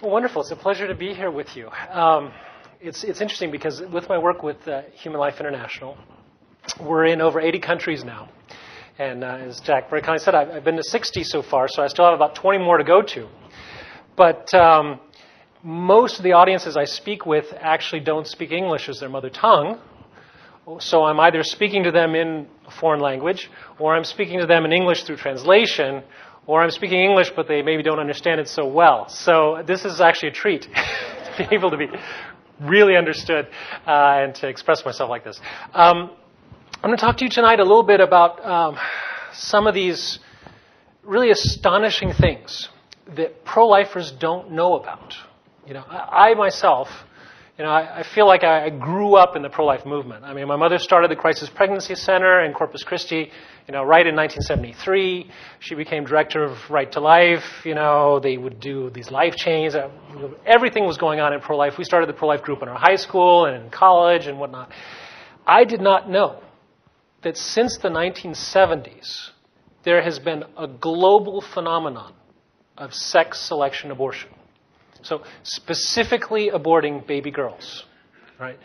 Well, wonderful. It's a pleasure to be here with you. It's interesting because with my work with Human Life International, we're in over 80 countries now. And as Jack very kindly said, I've been to 60 so far, so I still have about 20 more to go to. But most of the audiences I speak with actually don't speak English as their mother tongue. So I'm either speaking to them in a foreign language, or I'm speaking to them in English through translation, or I'm speaking English, but they maybe don't understand it so well. So this is actually a treat to be able to be really understood and to express myself like this. I'm going to talk to you tonight a little bit about some of these really astonishing things that pro-lifers don't know about. You know, I myself, I feel like I grew up in the pro-life movement. I mean, my mother started the Crisis Pregnancy Center in Corpus Christi, right in 1973. She became director of Right to Life. They would do these life chains. Everything was going on in pro-life. We started the pro-life group in our high school and in college and whatnot. I did not know that since the 1970s, there has been a global phenomenon of sex selection abortion. So specifically aborting baby girls, right?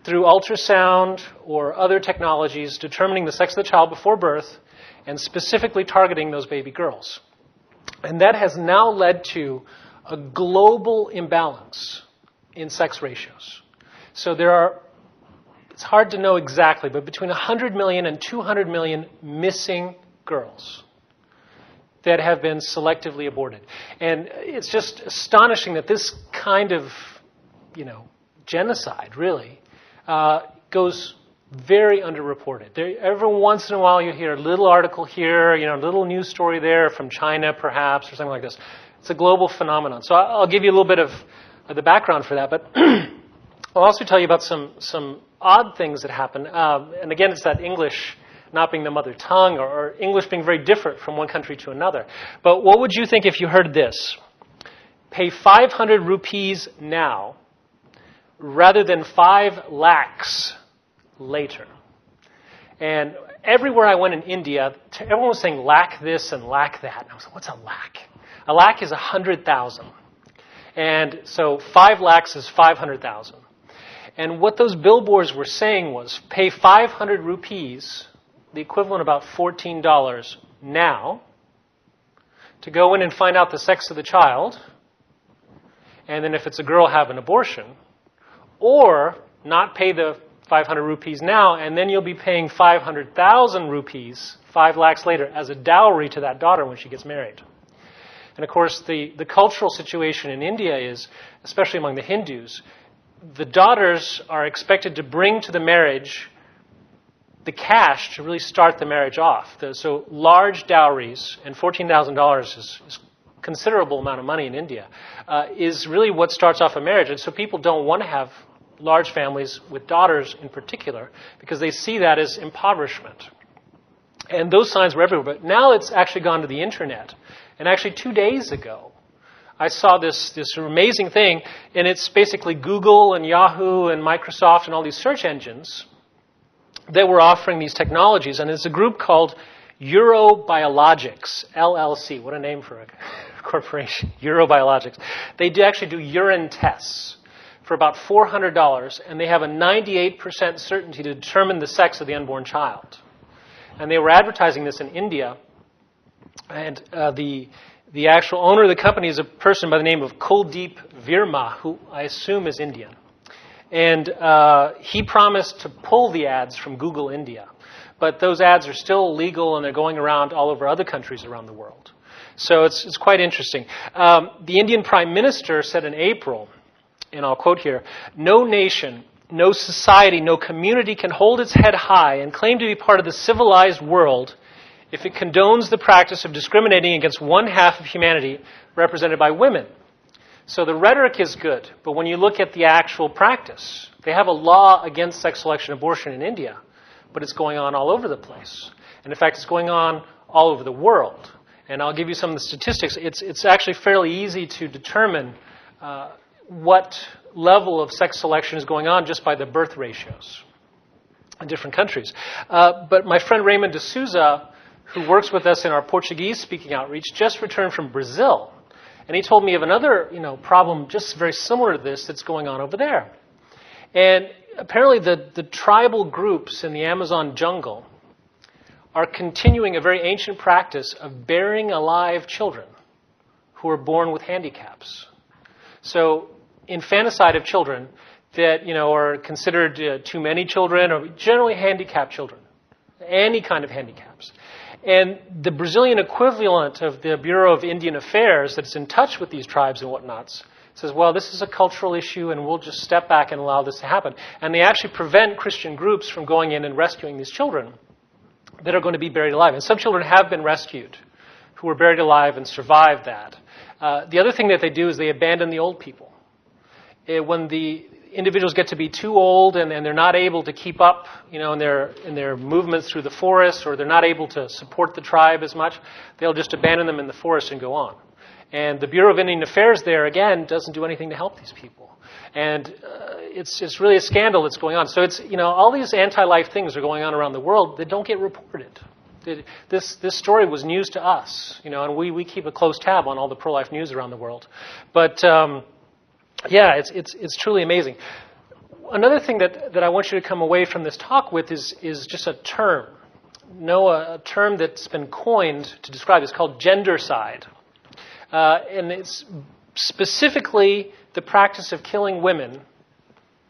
Through ultrasound or other technologies, determining the sex of the child before birth and specifically targeting those baby girls. And that has now led to a global imbalance in sex ratios. So it's hard to know exactly, but between 100 million and 200 million missing girls that have been selectively aborted. And it's just astonishing that this kind of, genocide, really, goes very underreported. Every once in a while you hear a little article here, a little news story there from China, perhaps, or something like this. It's a global phenomenon. So I'll give you a little bit of the background for that, but I'll also tell you about some odd things that happen. And again, it's that English not being the mother tongue, or English being very different from one country to another. But what would you think if you heard this? Pay 500 rupees now rather than 5 lakhs later. And everywhere I went in India, everyone was saying lakh this and lakh that. And I was like, what's a lakh? A lakh is 100,000. And so 5 lakhs is 500,000. And what those billboards were saying was pay 500 rupees, the equivalent of about $14 now, to go in and find out the sex of the child, and then if it's a girl, have an abortion, or not pay the 500 rupees now, and then you'll be paying 500,000 rupees 5 lakhs later as a dowry to that daughter when she gets married. And of course, the cultural situation in India is, especially among the Hindus, the daughters are expected to bring to the marriage the cash to really start the marriage off. So large dowries, and $14,000 is a considerable amount of money in India, is really what starts off a marriage. And so people don't want to have large families with daughters in particular because they see that as impoverishment. And those signs were everywhere. But now it's actually gone to the internet. And actually 2 days ago, I saw this amazing thing, and it's basically Google and Yahoo and Microsoft and all these search engines that were offering these technologies. And it's a group called Eurobiologics, LLC. What a name for a corporation, Eurobiologics. They actually do urine tests for about $400, and they have a 98% certainty to determine the sex of the unborn child. And they were advertising this in India, and the actual owner of the company is a person by the name of Kuldeep Verma, who I assume is Indian. And he promised to pull the ads from Google India. But those ads are still illegal, and they're going around all over other countries around the world. So it's quite interesting. The Indian Prime Minister said in April, and I'll quote here, "No nation, no society, no community can hold its head high and claim to be part of the civilized world if it condones the practice of discriminating against one half of humanity represented by women." So the rhetoric is good, but when you look at the actual practice, they have a law against sex selection abortion in India, but it's going on all over the place. And in fact, it's going on all over the world. And I'll give you some of the statistics. It's actually fairly easy to determine what level of sex selection is going on just by the birth ratios in different countries. But my friend Raymond D'Souza, who works with us in our Portuguese-speaking outreach, just returned from Brazil. And he told me of another, problem just very similar to this that's going on over there. And apparently the tribal groups in the Amazon jungle are continuing a very ancient practice of burying alive children who are born with handicaps. So infanticide of children that, are considered too many children or generally handicapped children, any kind of handicaps. And the Brazilian equivalent of the Bureau of Indian Affairs that's in touch with these tribes and whatnots says, well, this is a cultural issue and we'll just step back and allow this to happen. And they actually prevent Christian groups from going in and rescuing these children that are going to be buried alive. And some children have been rescued who were buried alive and survived that. The other thing that they do is they abandon the old people. When the individuals get to be too old and they're not able to keep up, in their movements through the forest, or they're not able to support the tribe as much, they'll just abandon them in the forest and go on. And the Bureau of Indian Affairs there, again, doesn't do anything to help these people. And it's really a scandal that's going on. So it's, all these anti-life things are going on around the world that don't get reported. This story was news to us, and we keep a close tab on all the pro-life news around the world. But it's truly amazing. Another thing that I want you to come away from this talk with is just a term. A term that's been coined to describe this, called gendercide. And it's specifically the practice of killing women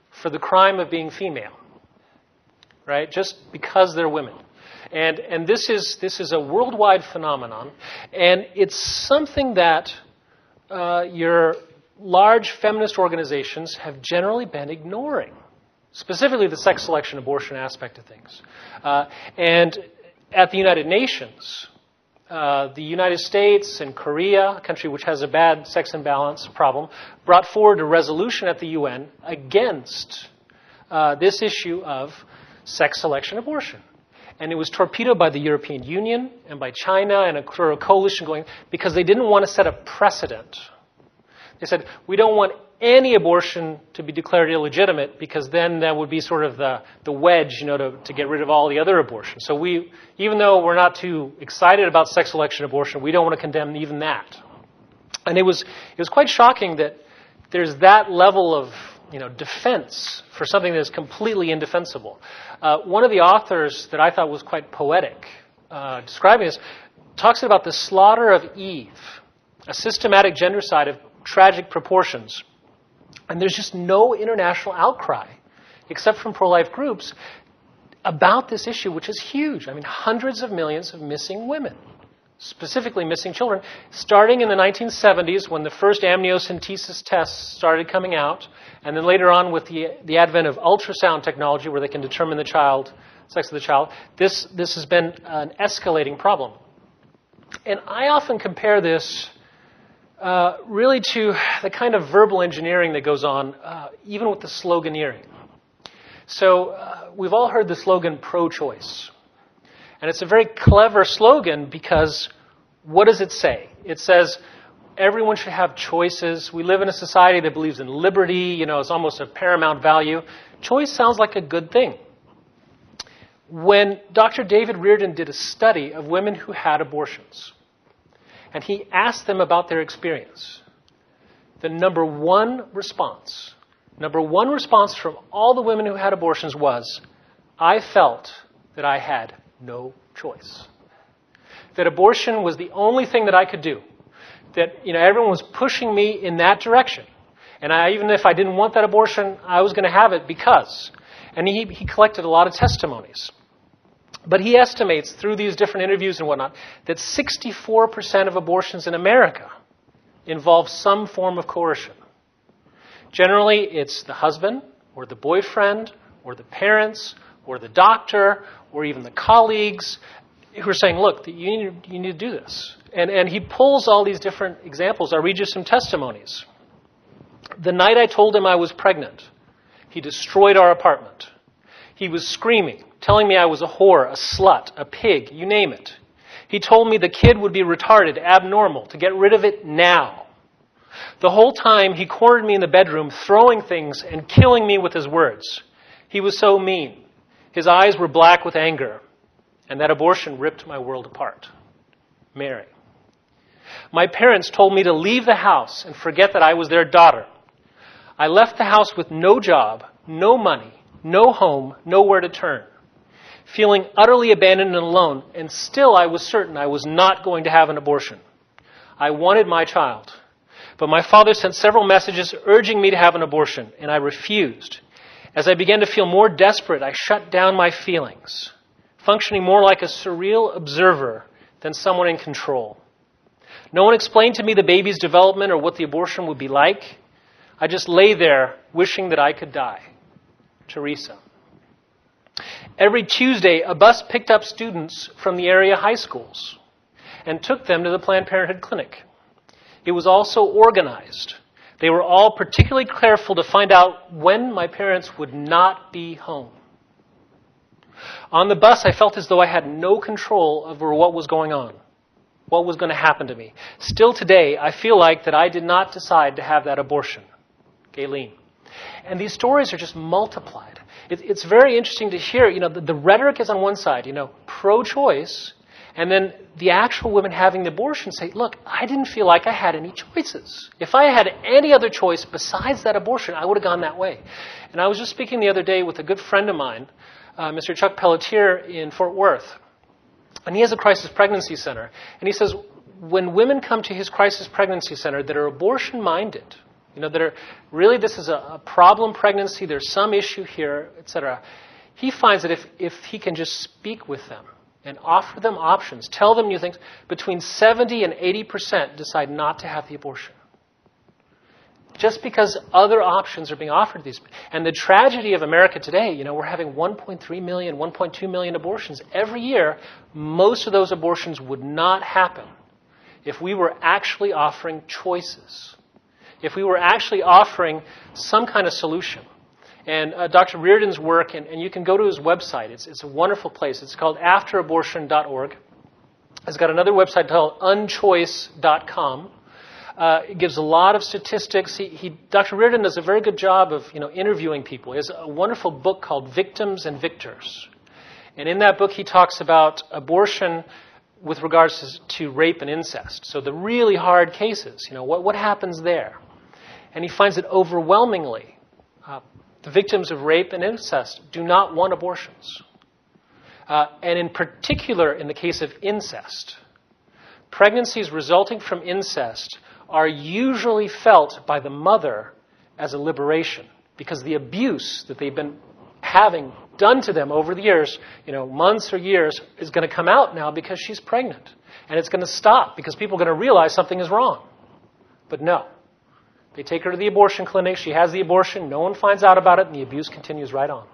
for the crime of being female, right? Just because they're women. And this is a worldwide phenomenon, and it's something that your large feminist organizations have generally been ignoring, specifically the sex selection abortion aspect of things. And at the United Nations, the United States and Korea, a country which has a bad sex imbalance problem, brought forward a resolution at the UN against this issue of sex selection abortion. And it was torpedoed by the European Union and by China and a coalition going, because they didn't want to set a precedent. They said, we don't want any abortion to be declared illegitimate, because then that would be sort of the wedge, to get rid of all the other abortions. So even though we're not too excited about sex selection abortion, we don't want to condemn even that. And it was quite shocking that there's that level of defense for something that is completely indefensible. One of the authors that I thought was quite poetic, describing this, talks about the slaughter of Eve, a systematic gendercide of tragic proportions. And there's just no international outcry, except from pro-life groups, about this issue, which is huge. I mean, hundreds of millions of missing women, specifically missing children, starting in the 1970s when the first amniocentesis tests started coming out, and then later on with the advent of ultrasound technology where they can determine the sex of the child. This has been an escalating problem. And I often compare this really to the kind of verbal engineering that goes on, even with the sloganeering. So we've all heard the slogan pro-choice. And it's a very clever slogan because what does it say? It says everyone should have choices. We live in a society that believes in liberty. It's almost a paramount value. Choice sounds like a good thing. When Dr. David Reardon did a study of women who had abortions, and he asked them about their experience, the number one response from all the women who had abortions was, I felt that I had no choice. That abortion was the only thing that I could do. That everyone was pushing me in that direction. And even if I didn't want that abortion, I was going to have it because. And he collected a lot of testimonies. But he estimates through these different interviews and whatnot that 64% of abortions in America involve some form of coercion. Generally, it's the husband or the boyfriend or the parents or the doctor or even the colleagues who are saying, look, you need to do this. And he pulls all these different examples. I'll read you some testimonies. The night I told him I was pregnant, he destroyed our apartment. He was screaming, telling me I was a whore, a slut, a pig, you name it. He told me the kid would be retarded, abnormal, to get rid of it now. The whole time he cornered me in the bedroom, throwing things and killing me with his words. He was so mean. His eyes were black with anger. And that abortion ripped my world apart. Mary. My parents told me to leave the house and forget that I was their daughter. I left the house with no job, no money, no home, nowhere to turn, feeling utterly abandoned and alone, and still I was certain I was not going to have an abortion. I wanted my child, but my father sent several messages urging me to have an abortion, and I refused. As I began to feel more desperate, I shut down my feelings, functioning more like a surreal observer than someone in control. No one explained to me the baby's development or what the abortion would be like. I just lay there wishing that I could die. Teresa. Every Tuesday, a bus picked up students from the area high schools and took them to the Planned Parenthood clinic. It was also organized. They were all particularly careful to find out when my parents would not be home. On the bus, I felt as though I had no control over what was going on, what was going to happen to me. Still today, I feel like that I did not decide to have that abortion. Gayleen. And these stories are just multiplied. It's very interesting to hear, the rhetoric is on one side, pro-choice, and then the actual women having the abortion say, look, I didn't feel like I had any choices. If I had any other choice besides that abortion, I would have gone that way. And I was just speaking the other day with a good friend of mine, Mr. Chuck Pelletier in Fort Worth. And he has a crisis pregnancy center. And he says, when women come to his crisis pregnancy center that are abortion-minded, that are really, this is a problem pregnancy, there's some issue here, etc., he finds that if he can just speak with them and offer them options, tell them new things, between 70 and 80% decide not to have the abortion. Just because other options are being offered to these. And the tragedy of America today, we're having 1.3 million, 1.2 million abortions every year. Most of those abortions would not happen if we were actually offering choices, if we were actually offering some kind of solution. And Dr. Reardon's work, and you can go to his website. It's a wonderful place. It's called afterabortion.org. It's got another website called unchoice.com. It gives a lot of statistics. Dr. Reardon does a very good job of interviewing people. He has a wonderful book called Victims and Victors. And in that book, he talks about abortion with regards to rape and incest. So the really hard cases, what happens there? And he finds that overwhelmingly, the victims of rape and incest do not want abortions. And in particular, in the case of incest, pregnancies resulting from incest are usually felt by the mother as a liberation because the abuse that they've been having done to them over the years, months or years, is going to come out now because she's pregnant. And it's going to stop because people are going to realize something is wrong. But no. They take her to the abortion clinic. She has the abortion. No one finds out about it, and the abuse continues right on.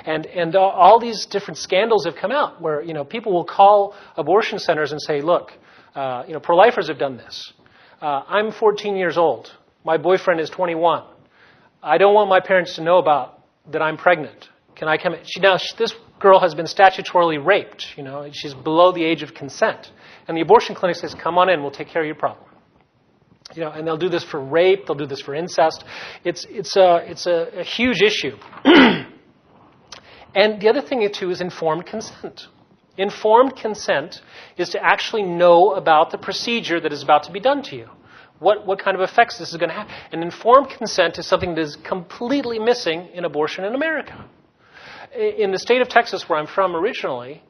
And all these different scandals have come out where people will call abortion centers and say, look, pro-lifers have done this. I'm 14 years old. My boyfriend is 21. I don't want my parents to know about that I'm pregnant. Can I come in? This girl has been statutorily raped. She's below the age of consent. And the abortion clinic says, come on in. We'll take care of your problem. And they'll do this for rape. They'll do this for incest. It's a huge issue. And the other thing, too, is informed consent. Informed consent is to actually know about the procedure that is about to be done to you. What kind of effects this is going to have. And informed consent is something that is completely missing in abortion in America. In the state of Texas, where I'm from originally,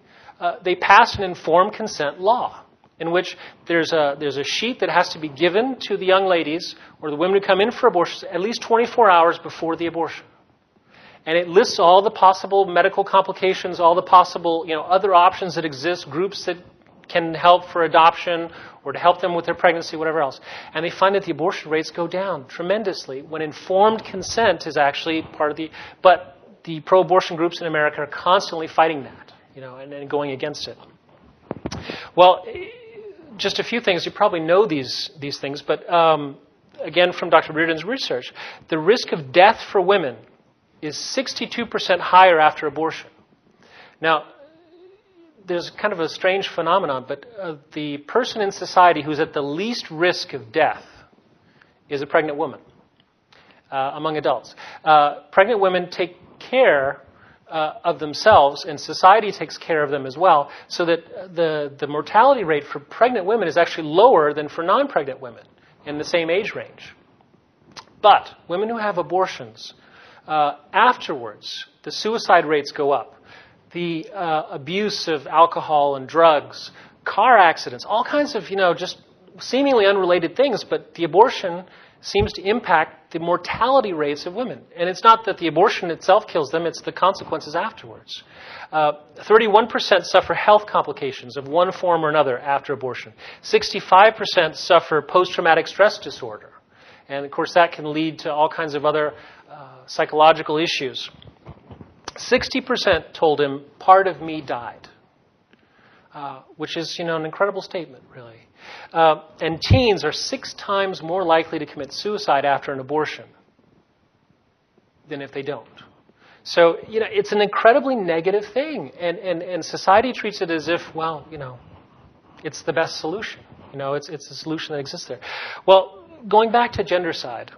they passed an informed consent law in which there's a sheet that has to be given to the young ladies or the women who come in for abortions at least 24 hours before the abortion. And it lists all the possible medical complications, all the possible other options that exist, groups that can help for adoption or to help them with their pregnancy, whatever else. And they find that the abortion rates go down tremendously when informed consent is actually part of the... But the pro-abortion groups in America are constantly fighting that, and going against it. Well, just a few things. You probably know these things, but again, from Dr. Reardon's research, the risk of death for women is 62% higher after abortion. Now, there's kind of a strange phenomenon, but the person in society who's at the least risk of death is a pregnant woman among adults. Pregnant women take care of themselves, and society takes care of them as well, so that the mortality rate for pregnant women is actually lower than for non-pregnant women in the same age range. But women who have abortions, afterwards, the suicide rates go up. The abuse of alcohol and drugs, car accidents, all kinds of, just seemingly unrelated things, but the abortion seems to impact the mortality rates of women. And it's not that the abortion itself kills them, it's the consequences afterwards. 31% suffer health complications of one form or another after abortion. 65% suffer post-traumatic stress disorder. And of course that can lead to all kinds of other psychological issues. 60% told him, part of me died. Which is, an incredible statement, really. And teens are 6 times more likely to commit suicide after an abortion than if they don't. So, it's an incredibly negative thing. And society treats it as if, well, it's the best solution. It's the solution that exists there. Well, going back to gendercide,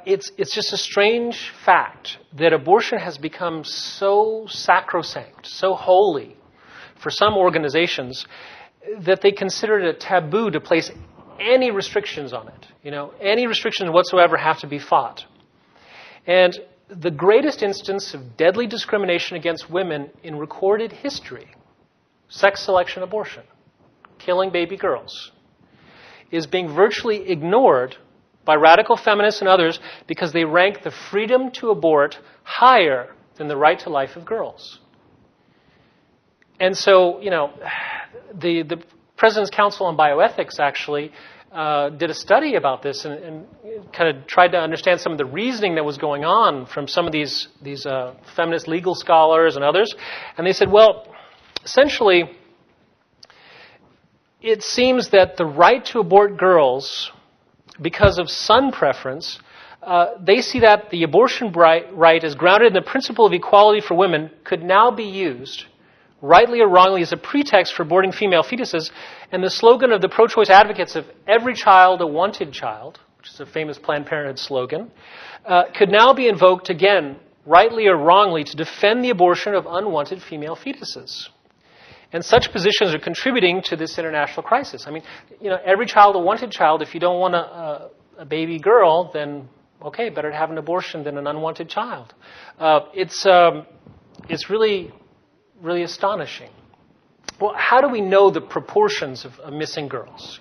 it's just a strange fact that abortion has become so sacrosanct, so holy for some organizations that they consider it a taboo to place any restrictions on it. Any restrictions whatsoever have to be fought. And the greatest instance of deadly discrimination against women in recorded history, sex selection abortion, killing baby girls, is being virtually ignored by radical feminists and others because they rank the freedom to abort higher than the right to life of girls. And so, the President's Council on Bioethics actually did a study about this and kind of tried to understand some of the reasoning that was going on from some of these feminist legal scholars and others. And they said, well, essentially, it seems that the right to abort girls, because of son preference, they see that the abortion right is grounded in the principle of equality for women could now be used, rightly or wrongly, as a pretext for aborting female fetuses, and the slogan of the pro-choice advocates of every child a wanted child, which is a famous Planned Parenthood slogan, could now be invoked again, rightly or wrongly, to defend the abortion of unwanted female fetuses. And such positions are contributing to this international crisis. I mean, every child a wanted child. If you don't want a baby girl, then okay, better to have an abortion than an unwanted child. It's really astonishing. Well, how do we know the proportions of missing girls?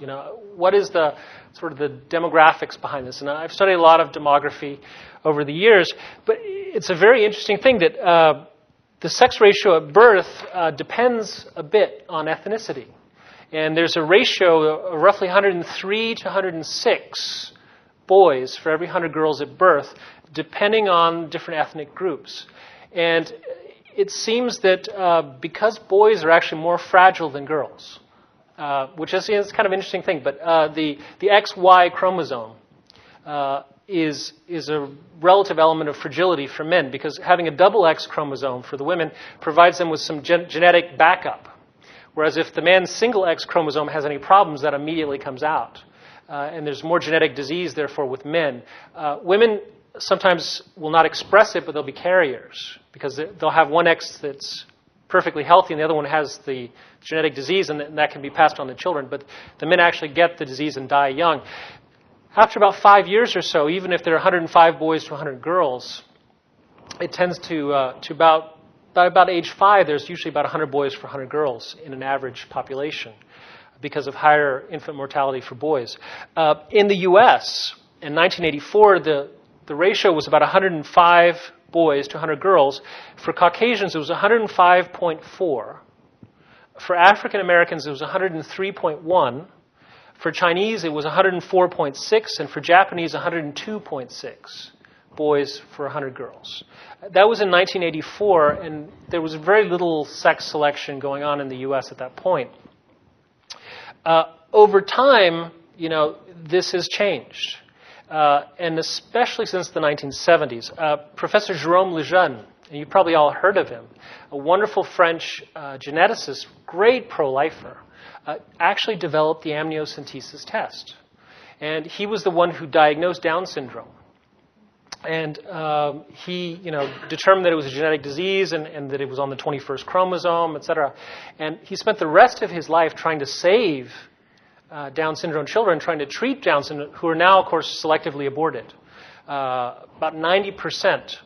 What is the sort of the demographics behind this? And I've studied a lot of demography over the years, but it's a very interesting thing that the sex ratio at birth depends a bit on ethnicity. And there's a ratio of roughly 103 to 106 boys for every 100 girls at birth, depending on different ethnic groups. And it seems that because boys are actually more fragile than girls, which is kind of an interesting thing, but the XY chromosome is a relative element of fragility for men, because having a double X chromosome for the women provides them with some genetic backup. Whereas if the man's single X chromosome has any problems, that immediately comes out. And there's more genetic disease, therefore, with men. Women sometimes will not express it, but they'll be carriers, because they'll have one X that's perfectly healthy and the other one has the genetic disease, and that can be passed on to children. But the men actually get the disease and die young. After about 5 years or so, even if there are 105 boys to 100 girls, it tends to about age 5, there's usually about 100 boys for 100 girls in an average population because of higher infant mortality for boys. In the U.S., in 1984, the ratio was about 105 boys to 100 girls. For Caucasians, it was 105.4. For African Americans, it was 103.1. For Chinese, it was 104.6, and for Japanese, 102.6 boys for 100 girls. That was in 1984, and there was very little sex selection going on in the U.S. at that point. Over time, this has changed, and especially since the 1970s. Professor Jérôme Lejeune, and you've probably all heard of him, a wonderful French geneticist, great pro-lifer, actually developed the amniocentesis test. And he was the one who diagnosed Down syndrome. And he, determined that it was a genetic disease and that it was on the 21st chromosome, et cetera. And he spent the rest of his life trying to save Down syndrome children, trying to treat Down syndrome, who are now, of course, selectively aborted. About 90%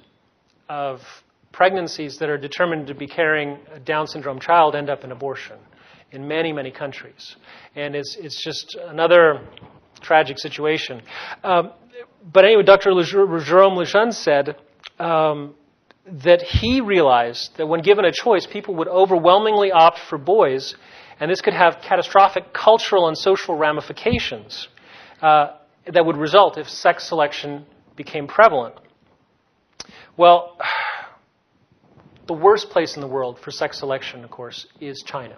of pregnancies that are determined to be carrying a Down syndrome child end up in abortion in many, many countries. And it's just another tragic situation. But anyway, Dr. Jerome Lejeune said that he realized that when given a choice, people would overwhelmingly opt for boys, and this could have catastrophic cultural and social ramifications that would result if sex selection became prevalent. Well, the worst place in the world for sex selection, of course, is China.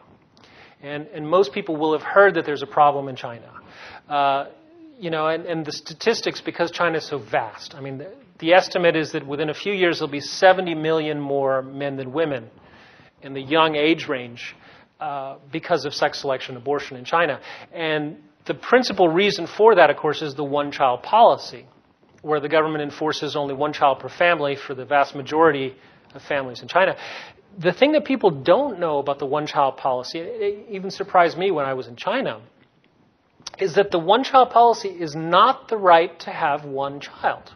And most people will have heard that there's a problem in China. And the statistics, because China is so vast, I mean, the estimate is that within a few years there'll be 70 million more men than women in the young age range because of sex selection abortion in China. And the principal reason for that, of course, is the one-child policy, where the government enforces only one child per family for the vast majority of families in China. The thing that people don't know about the one-child policy, it even surprised me when I was in China, is that the one-child policy is not the right to have one child.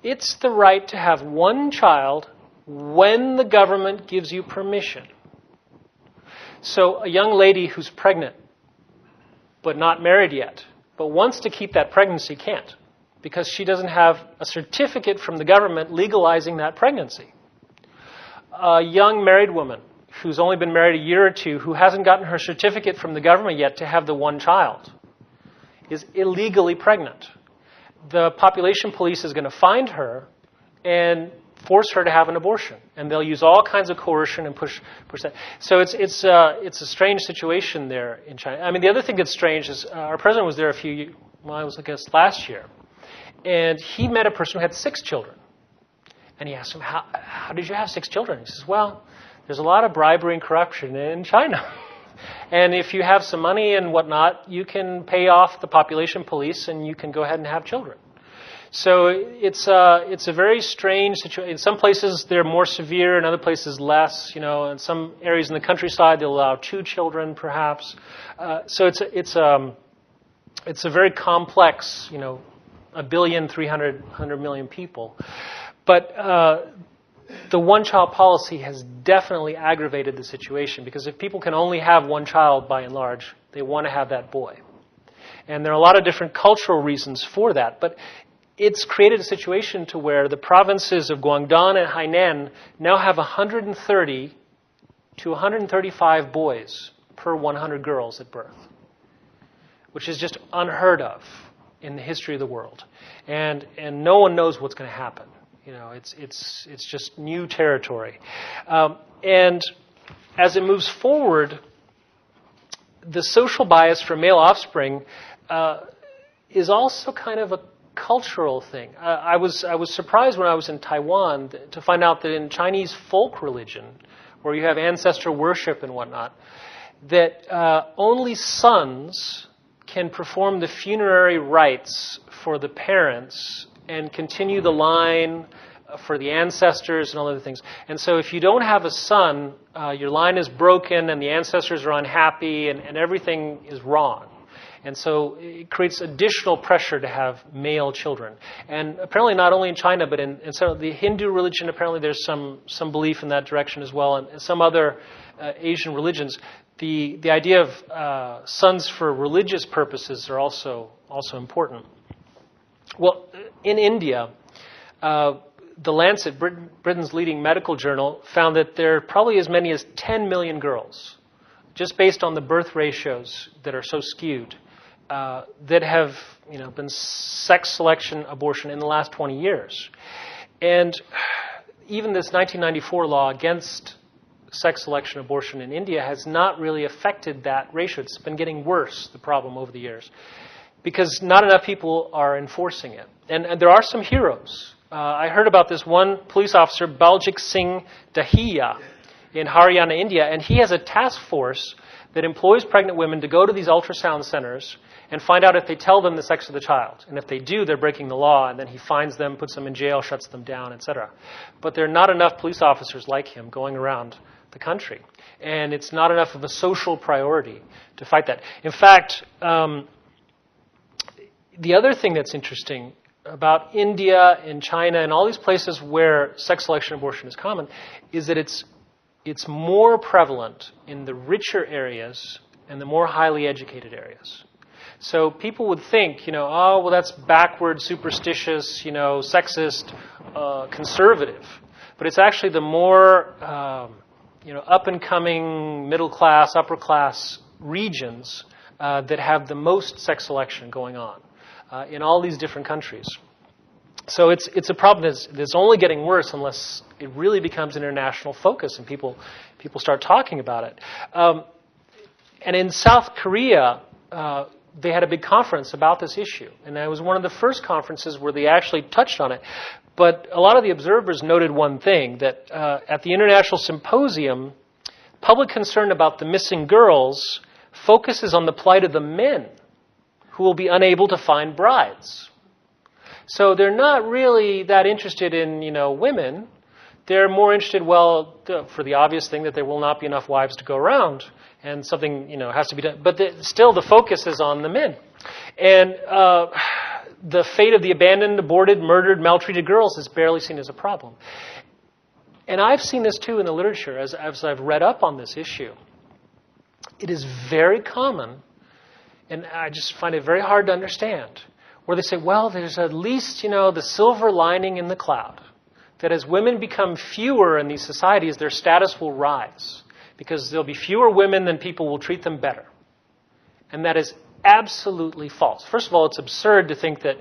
It's the right to have one child when the government gives you permission. So a young lady who's pregnant but not married yet, but wants to keep that pregnancy can't, because she doesn't have a certificate from the government legalizing that pregnancy. A young married woman who's only been married a year or two, who hasn't gotten her certificate from the government yet to have the one child, is illegally pregnant. The population police is going to find her and force her to have an abortion, and they'll use all kinds of coercion and push that. So it's a strange situation there in China. I mean, the other thing that's strange is our president was there I guess last year, and he met a person who had 6 children, and he asked him, "How did you have 6 children?" He says, "Well, there's a lot of bribery and corruption in China. And if you have some money and whatnot, you can pay off the population police and you can go ahead and have children." So it's a very strange situation. In some places they're more severe, in other places less. In some areas in the countryside they'll allow 2 children perhaps. So it's a very complex, 1,300,000,000 people. But the one-child policy has definitely aggravated the situation, because if people can only have one child, by and large, they want to have that boy. And there are a lot of different cultural reasons for that, but it's created a situation to where the provinces of Guangdong and Hainan now have 130 to 135 boys per 100 girls at birth, which is just unheard of in the history of the world. And no one knows what's going to happen. It's just new territory. And as it moves forward, the social bias for male offspring is also kind of a cultural thing. I was surprised when I was in Taiwan to find out that in Chinese folk religion, where you have ancestor worship and whatnot, that only sons can perform the funerary rites for the parents and continue the line for the ancestors and all other things. And so if you don't have a son, your line is broken and the ancestors are unhappy and everything is wrong. And so it creates additional pressure to have male children. And apparently not only in China, but in some of the Hindu religion, apparently there's some belief in that direction as well. And some other Asian religions, the idea of sons for religious purposes are also important. Well, in India, the Lancet, Britain's leading medical journal, found that there are probably as many as 10 million girls, just based on the birth ratios that are so skewed, that have been sex selection abortion in the last 20 years. And even this 1994 law against sex selection abortion in India has not really affected that ratio. It's been getting worse, the problem, over the years, because not enough people are enforcing it. And there are some heroes. I heard about this one police officer, Baljit Singh Dahiya, in Haryana, India, and he has a task force that employs pregnant women to go to these ultrasound centers and find out if they tell them the sex of the child. And if they do, they're breaking the law, and then he fines them, puts them in jail, shuts them down, etc. But there are not enough police officers like him going around the country. And it's not enough of a social priority to fight that. In fact, the other thing that's interesting about India and China and all these places where sex selection abortion is common is that it's more prevalent in the richer areas and the more highly educated areas. So people would think, oh, well, that's backward, superstitious, sexist, conservative. But it's actually the more, up-and-coming middle class, upper class regions that have the most sex selection going on in all these different countries. So it's a problem that's only getting worse unless it really becomes an international focus and people start talking about it. And in South Korea, they had a big conference about this issue. And it was one of the first conferences where they actually touched on it. But a lot of the observers noted one thing, that at the International Symposium, public concern about the missing girls focuses on the plight of the men who will be unable to find brides. So they're not really that interested in, women. They're more interested, for the obvious thing that there will not be enough wives to go around, and something, has to be done. But still, the focus is on the men. And the fate of the abandoned, aborted, murdered, maltreated girls is barely seen as a problem. And I've seen this too in the literature as I've read up on this issue. It is very common, and I just find it very hard to understand, where they say, well, there's at least, the silver lining in the cloud. That as women become fewer in these societies, their status will rise. Because there'll be fewer women, then people will treat them better. And that is absolutely false. First of all, it's absurd to think that,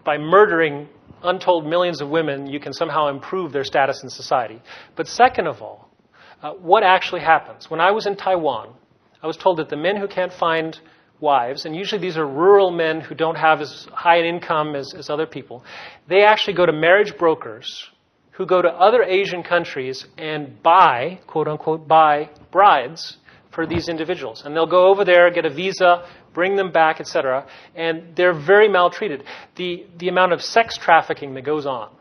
by murdering untold millions of women, you can somehow improve their status in society. But second of all, what actually happens? When I was in Taiwan, I was told that the men who can't find wives, and usually these are rural men who don't have as high an income as other people, they actually go to marriage brokers who go to other Asian countries and buy, quote unquote, buy brides for these individuals. And they'll go over there, get a visa, bring them back, etc. And they're very maltreated. The amount of sex trafficking that goes on,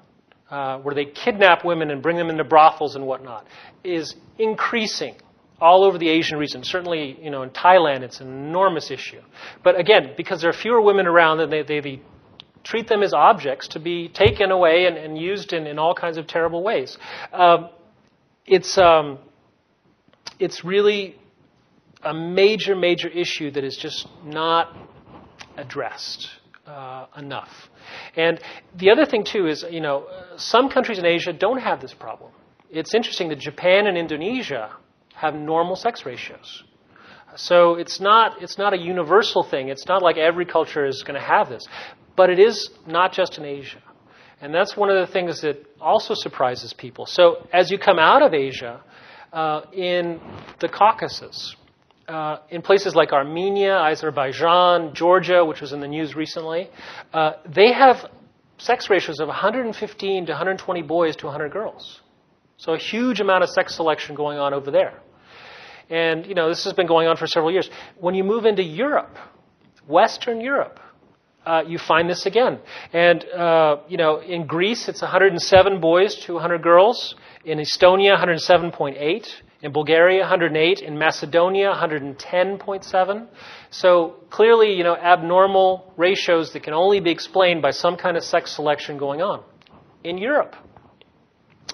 where they kidnap women and bring them into brothels and whatnot, is increasing all over the Asian region. Certainly, in Thailand, it's an enormous issue. But again, because there are fewer women around, and they treat them as objects to be taken away and used in all kinds of terrible ways. It's really a major, major issue that is just not addressed enough. And the other thing, too, is, some countries in Asia don't have this problem. It's interesting that Japan and Indonesia have normal sex ratios. So it's not a universal thing. It's not like every culture is going to have this. But it is not just in Asia. And that's one of the things that also surprises people. So as you come out of Asia, in the Caucasus, in places like Armenia, Azerbaijan, Georgia, which was in the news recently, they have sex ratios of 115 to 120 boys to 100 girls. So a huge amount of sex selection going on over there. And, this has been going on for several years. When you move into Europe, Western Europe, you find this again. And, in Greece, it's 107 boys to 100 girls. In Estonia, 107.8. In Bulgaria, 108. In Macedonia, 110.7. So clearly, abnormal ratios that can only be explained by some kind of sex selection going on. In Europe,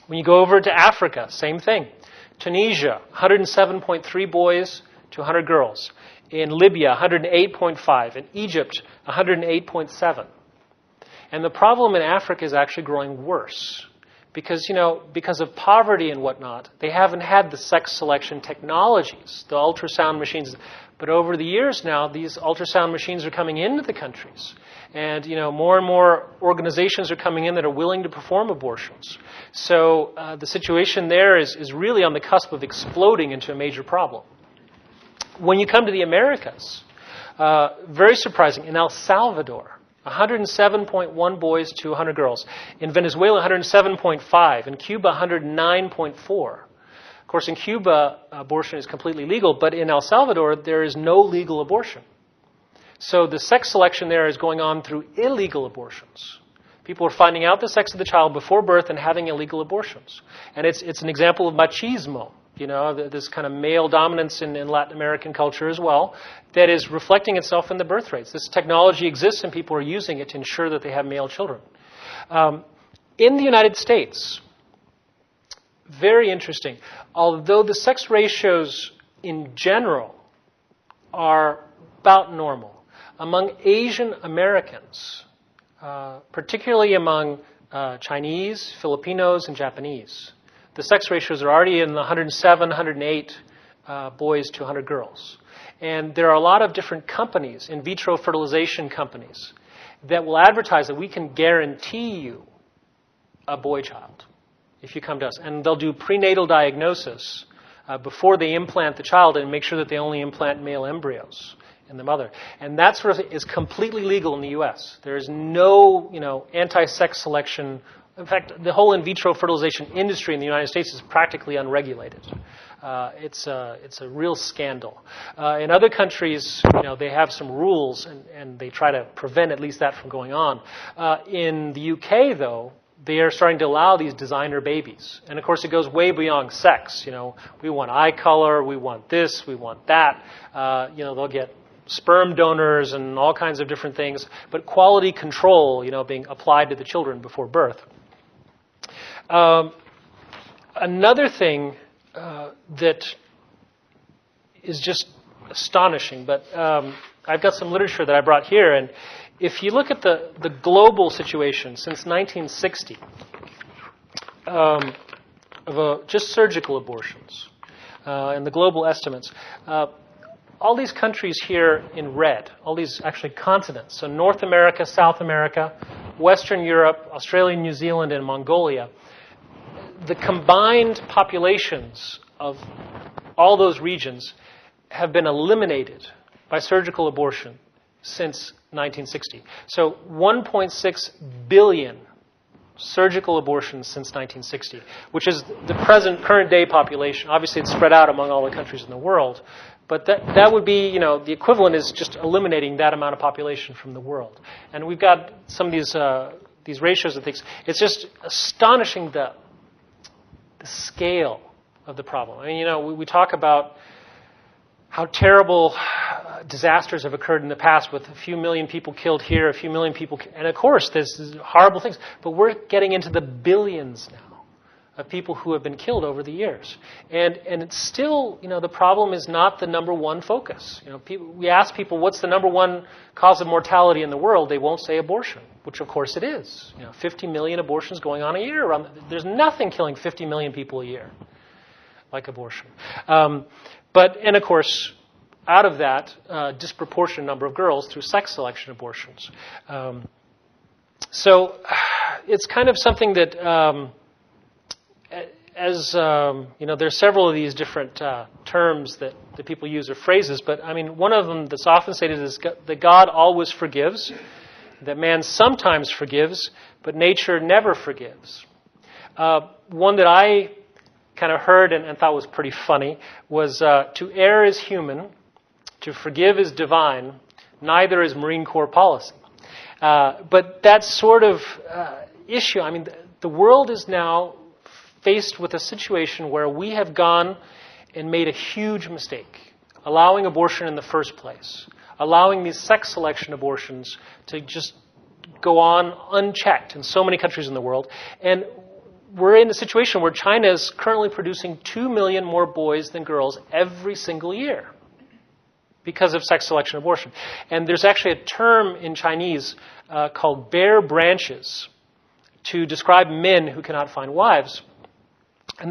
when you go over to Africa, same thing. Tunisia, 107.3 boys to 100 girls. In Libya, 108.5. In Egypt, 108.7. And the problem in Africa is actually growing worse. Because, because of poverty and whatnot, they haven't had the sex selection technologies, the ultrasound machines. But over the years now, these ultrasound machines are coming into the countries. And, more and more organizations are coming in that are willing to perform abortions. So the situation there is really on the cusp of exploding into a major problem. When you come to the Americas, very surprising, in El Salvador, 107.1 boys to 100 girls. In Venezuela, 107.5. In Cuba, 109.4. Of course, in Cuba, abortion is completely legal, but in El Salvador, there is no legal abortion. So the sex selection there is going on through illegal abortions. People are finding out the sex of the child before birth and having illegal abortions. And it's an example of machismo, this kind of male dominance in Latin American culture as well, that is reflecting itself in the birth rates. This technology exists and people are using it to ensure that they have male children. In the United States, very interesting, although the sex ratios in general are about normal, among Asian Americans, particularly among Chinese, Filipinos, and Japanese, the sex ratios are already in the 107, 108 boys to 100 girls. And there are a lot of different companies, in vitro fertilization companies, that will advertise that we can guarantee you a boy child if you come to us. And they'll do prenatal diagnosis before they implant the child and make sure that they only implant male embryos in the mother. And that sort of is completely legal in the U.S. There is no, anti-sex selection. In fact, the whole in vitro fertilization industry in the United States is practically unregulated. It's a real scandal. In other countries, they have some rules and they try to prevent at least that from going on. In the UK, though, they are starting to allow these designer babies. And of course, it goes way beyond sex. We want eye color, we want this, we want that. They'll get sperm donors and all kinds of different things, but quality control, being applied to the children before birth. Another thing that is just astonishing, but I've got some literature that I brought here, and if you look at the global situation since 1960 of just surgical abortions and the global estimates, all these countries here in red, all these actually continents, so North America, South America, Western Europe, Australia, New Zealand, and Mongolia, the combined populations of all those regions have been eliminated by surgical abortion since 1960. So 1.6 billion surgical abortions since 1960, which is the current day population. Obviously, it's spread out among all the countries in the world, but that would be, the equivalent is just eliminating that amount of population from the world. And we've got some of these ratios and things. It's just astonishing the scale of the problem. I mean, we talk about how terrible disasters have occurred in the past with a few million people killed here, a few million people, and of course there's horrible things, but we're getting into the billions now of people who have been killed over the years. And it's still, the problem is not the number one focus. We ask people, what's the number one cause of mortality in the world? They won't say abortion, which of course it is. 50 million abortions going on a year. There's nothing killing 50 million people a year like abortion. And of course, out of that, disproportionate number of girls through sex selection abortions. So it's kind of something that, there's several of these different terms that people use or phrases, but I mean, one of them that's often stated is that God always forgives, that man sometimes forgives, but nature never forgives. One that I kind of heard and thought was pretty funny was to err is human, to forgive is divine, neither is Marine Corps policy. But that sort of issue, I mean, the world is now faced with a situation where we have gone and made a huge mistake, allowing abortion in the first place, allowing these sex selection abortions to just go on unchecked in so many countries in the world. And we're in a situation where China is currently producing 2 million more boys than girls every single year because of sex selection abortion. And there's actually a term in Chinese called bare branches to describe men who cannot find wives. And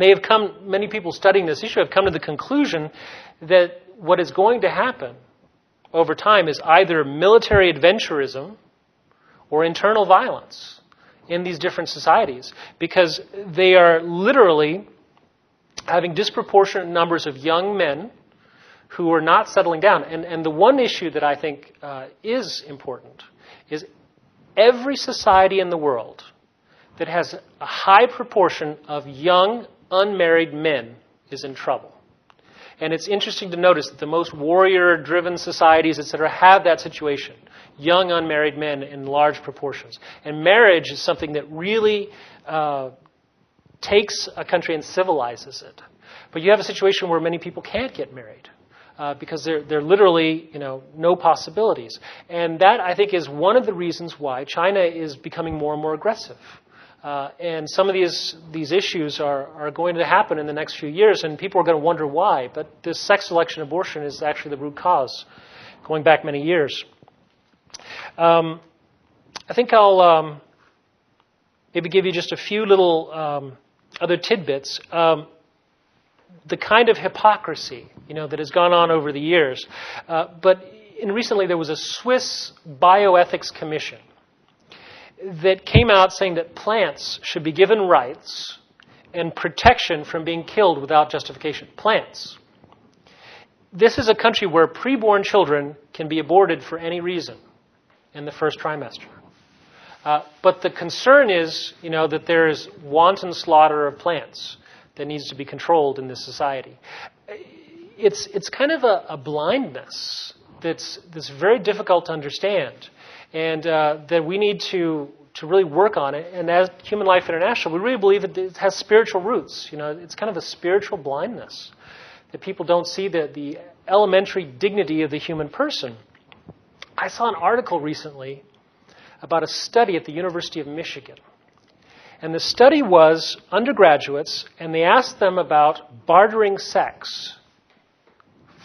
many people studying this issue have come to the conclusion that what is going to happen over time is either military adventurism or internal violence in these different societies, because they are literally having disproportionate numbers of young men who are not settling down. And the one issue that I think is important is every society in the world that has a high proportion of young, unmarried men is in trouble. And it's interesting to notice that the most warrior-driven societies, etc., have that situation. Young unmarried men in large proportions. And marriage is something that really takes a country and civilizes it. But you have a situation where many people can't get married because there are literally, no possibilities. And that, I think, is one of the reasons why China is becoming more and more aggressive. And some of these issues are going to happen in the next few years, and people are going to wonder why. But this sex-selection abortion is actually the root cause, going back many years. I think I'll maybe give you just a few little other tidbits. The kind of hypocrisy, that has gone on over the years. But recently there was a Swiss bioethics commission that came out saying that plants should be given rights and protection from being killed without justification. Plants. This is a country where preborn children can be aborted for any reason in the first trimester. But the concern is, that there is wanton slaughter of plants that needs to be controlled in this society. It's kind of a blindness that's very difficult to understand, and that we need to really work on it. And as Human Life International, we really believe it has spiritual roots. It's kind of a spiritual blindness that people don't see the elementary dignity of the human person. I saw an article recently about a study at the University of Michigan. And the study was undergraduates, and they asked them about bartering sex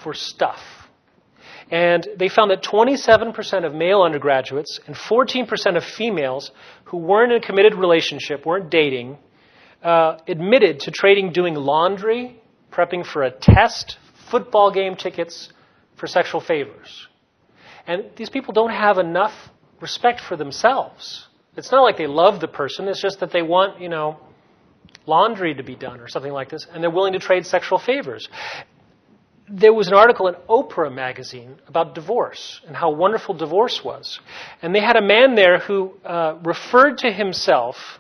for stuff. And they found that 27% of male undergraduates and 14% of females who weren't in a committed relationship, weren't dating, admitted to trading doing laundry, prepping for a test, football game tickets for sexual favors. And these people don't have enough respect for themselves. It's not like they love the person. It's just that they want, laundry to be done or something like this, and they're willing to trade sexual favors. There was an article in Oprah magazine about divorce and how wonderful divorce was. And they had a man there who referred to himself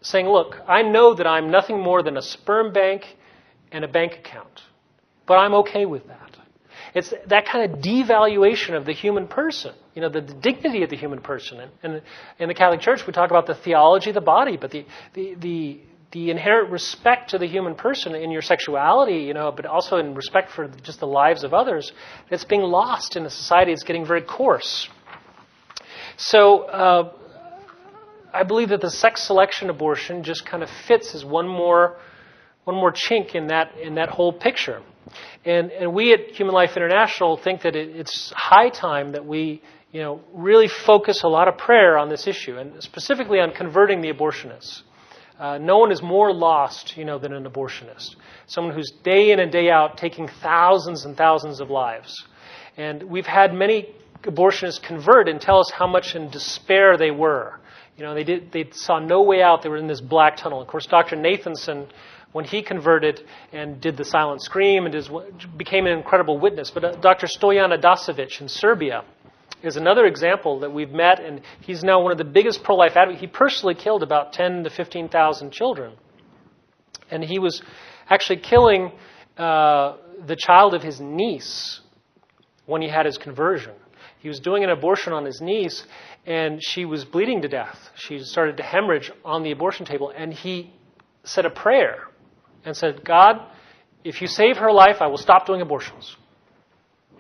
saying, look, I know that I'm nothing more than a sperm bank and a bank account, but I'm okay with that. It's that kind of devaluation of the human person, the dignity of the human person. And in the Catholic Church, we talk about the theology of the body, but the inherent respect to the human person in your sexuality, but also in respect for just the lives of others, that's being lost in a society that's getting very coarse. So I believe that the sex selection abortion just kind of fits as one more chink in that whole picture. And we at Human Life International think that it's high time that we, really focus a lot of prayer on this issue, and specifically on converting the abortionists. No one is more lost, than an abortionist. Someone who's day in and day out taking thousands and thousands of lives. And we've had many abortionists convert and tell us how much in despair they were. They saw no way out. They were in this black tunnel. Of course, Dr. Nathanson, when he converted and did the silent scream and became an incredible witness. But Dr. Stojan Adasevic in Serbia is another example that we've met, and he's now one of the biggest pro-life advocates. He personally killed about 10,000 to 15,000 children. And he was actually killing the child of his niece when he had his conversion. He was doing an abortion on his niece, and she was bleeding to death. She started to hemorrhage on the abortion table, and he said a prayer and said, God, if you save her life, I will stop doing abortions.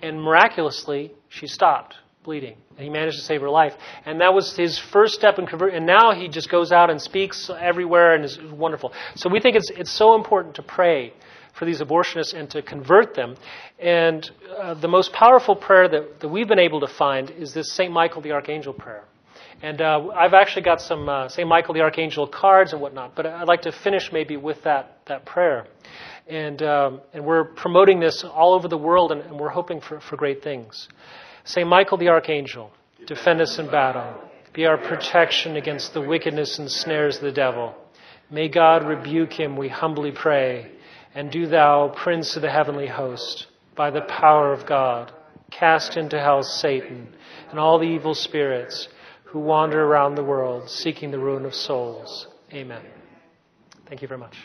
And miraculously, she stopped bleeding. And he managed to save her life. And that was his first step in conversion. And now he just goes out and speaks everywhere and is wonderful. So we think it's so important to pray for these abortionists and to convert them. And the most powerful prayer that we've been able to find is this St. Michael the Archangel prayer. And I've actually got some St. Michael the Archangel cards and whatnot, but I'd like to finish maybe with that prayer. And we're promoting this all over the world, and we're hoping for great things. St. Michael the Archangel, defend us in battle. Be our protection against the wickedness and snares of the devil. May God rebuke him, we humbly pray. And do thou, Prince of the heavenly host, by the power of God, cast into hell Satan and all the evil spirits who wander around the world seeking the ruin of souls. Amen. Thank you very much.